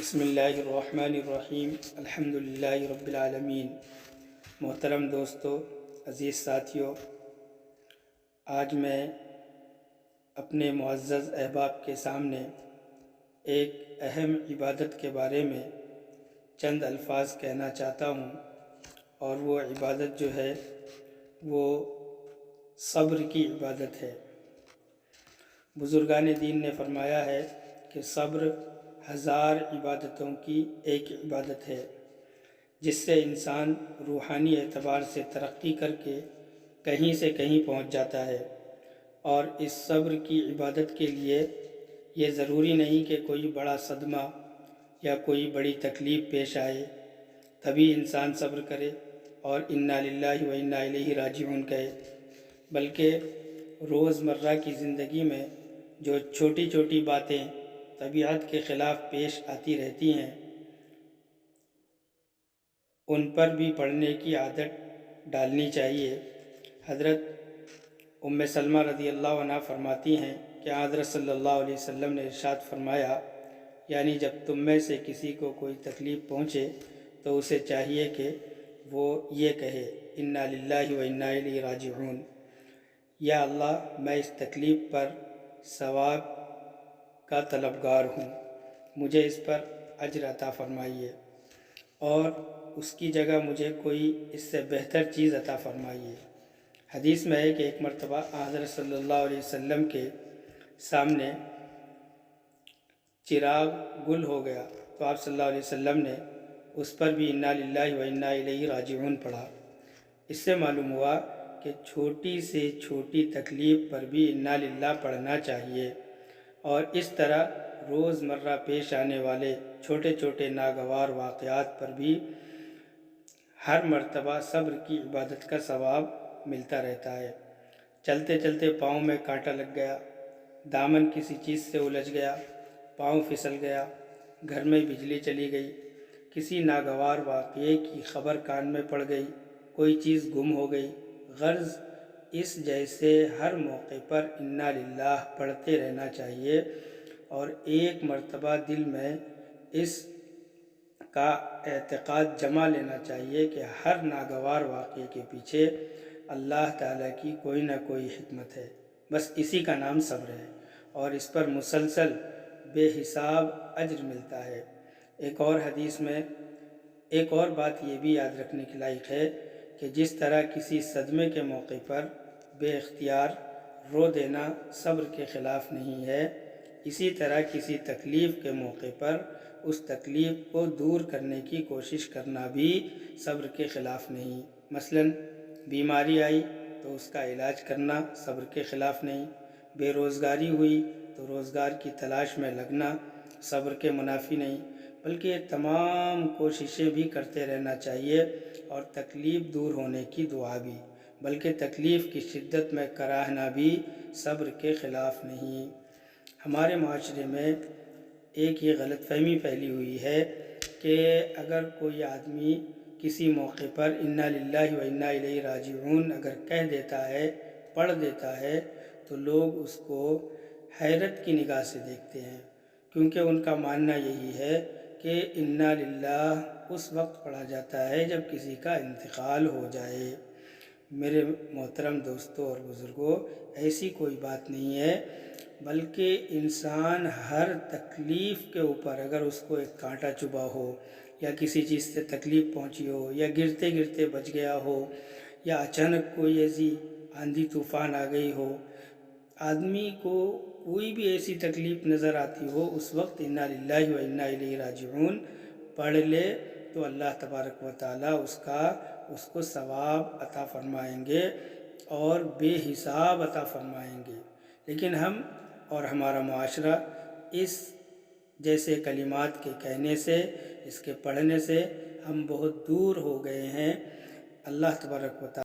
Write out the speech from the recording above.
بسم اللہ الرحمن الرحیم الحمدللہ رب العالمین۔ محترم دوستو، عزیز ساتھیو، آج میں اپنے معزز احباب کے سامنے ایک اہم عبادت کے بارے میں چند الفاظ کہنا چاہتا ہوں، اور وہ عبادت جو ہے وہ صبر کی عبادت ہے۔ بزرگان دین نے فرمایا ہے کہ صبر 1000 عبادتوں کی ایک عبادت ہے، جس سے انسان روحانی اعتبار سے ترقی کر کے کہیں سے کہیں پہنچ جاتا ہے۔ اور اس صبر کی عبادت کے لیے یہ ضروری نہیں کہ کوئی بڑا صدمہ یا کوئی بڑی تکلیف پیش آئے تبھی انسان صبر کرے اور انا للہ و انا الیہ راجعون کہے، بلکہ روزمرہ کی زندگی میں جو چھوٹی چھوٹی باتیں طبیعت کے خلاف پیش آتی رہتی ہیں، ان پر بھی پڑھنے کی عادت ڈالنی چاہیے۔ حضرت ام سلمہ رضی اللہ عنہ فرماتی ہیں کہ حضرت صلی اللہ علیہ وسلم نے ارشاد فرمایا، یعنی جب تم میں سے کسی کو کوئی تکلیف پہنچے تو اسے چاہیے کہ وہ یہ کہے، انا للہ و انا الیہ راجعون، یا اللہ میں اس تکلیف پر ثواب کا طلبگار ہوں، مجھے اس پر اجر عطا فرمائیے، اور اس کی جگہ مجھے کوئی اس سے بہتر چیز عطا فرمائیے۔ حدیث میں ہے کہ ایک مرتبہ حضرت صلی اللہ علیہ وسلم کے سامنے چراغ گل ہو گیا تو آپ صلی اللہ علیہ وسلم نے اس پر بھی انا للہ و انا الیہ راجعون پڑھا۔ اس سے معلوم ہوا کہ چھوٹی سے چھوٹی تکلیف پر بھی انا للہ پڑھنا چاہیے، اور اس طرح روزمرہ پیش آنے والے چھوٹے چھوٹے ناگوار واقعات پر بھی ہر مرتبہ صبر کی عبادت کا ثواب ملتا رہتا ہے۔ چلتے چلتے پاؤں میں کانٹا لگ گیا، دامن کسی چیز سے الجھ گیا، پاؤں پھسل گیا، گھر میں بجلی چلی گئی، کسی ناگوار واقعے کی خبر کان میں پڑ گئی، کوئی چیز گم ہو گئی، غرض اس جیسے ہر موقع پر انا للہ پڑھتے رہنا چاہیے، اور ایک مرتبہ دل میں اس کا اعتقاد جما لینا چاہیے کہ ہر ناگوار واقعے کے پیچھے اللہ تعالیٰ کی کوئی نہ کوئی حکمت ہے، بس اسی کا نام صبر ہے، اور اس پر مسلسل بے حساب اجر ملتا ہے۔ ایک اور حدیث میں ایک اور بات یہ بھی یاد رکھنے کے لائق ہے کہ جس طرح کسی صدمے کے موقع پر بے اختیار رو دینا صبر کے خلاف نہیں ہے، اسی طرح کسی تکلیف کے موقع پر اس تکلیف کو دور کرنے کی کوشش کرنا بھی صبر کے خلاف نہیں۔ مثلا بیماری آئی تو اس کا علاج کرنا صبر کے خلاف نہیں، بے روزگاری ہوئی تو روزگار کی تلاش میں لگنا صبر کے منافی نہیں، بلکہ یہ تمام کوششیں بھی کرتے رہنا چاہیے، اور تکلیف دور ہونے کی دعا بھی، بلکہ تکلیف کی شدت میں کراہنا بھی صبر کے خلاف نہیں۔ ہمارے معاشرے میں ایک یہ غلط فہمی پھیلی ہوئی ہے کہ اگر کوئی آدمی کسی موقع پر انا للہ و انا الیہ راجعون اگر کہہ دیتا ہے، پڑھ دیتا ہے، تو لوگ اس کو حیرت کی نگاہ سے دیکھتے ہیں، کیونکہ ان کا ماننا یہی ہے کہ انا للہ اس وقت پڑھا جاتا ہے جب کسی کا انتقال ہو جائے۔ میرے محترم دوستوں اور بزرگوں، ایسی کوئی بات نہیں ہے، بلکہ انسان ہر تکلیف کے اوپر اگر اس کو ایک کانٹا چبھا ہو، یا کسی چیز سے تکلیف پہنچی ہو، یا گرتے گرتے بچ گیا ہو، یا اچانک کوئی ایسی آندھی طوفان آ گئی ہو، آدمی کو کوئی بھی ایسی تکلیف نظر آتی ہو، اس وقت انا للہ و انا الیہ راجعون پڑھ لے تو اللہ تبارک و تعالیٰ اس کو ثواب عطا فرمائیں گے اور بے حساب عطا فرمائیں گے۔ لیکن ہم اور ہمارا معاشرہ اس جیسے کلمات کے کہنے سے، اس کے پڑھنے سے ہم بہت دور ہو گئے ہیں۔ اللہ تبارک و تعالیٰ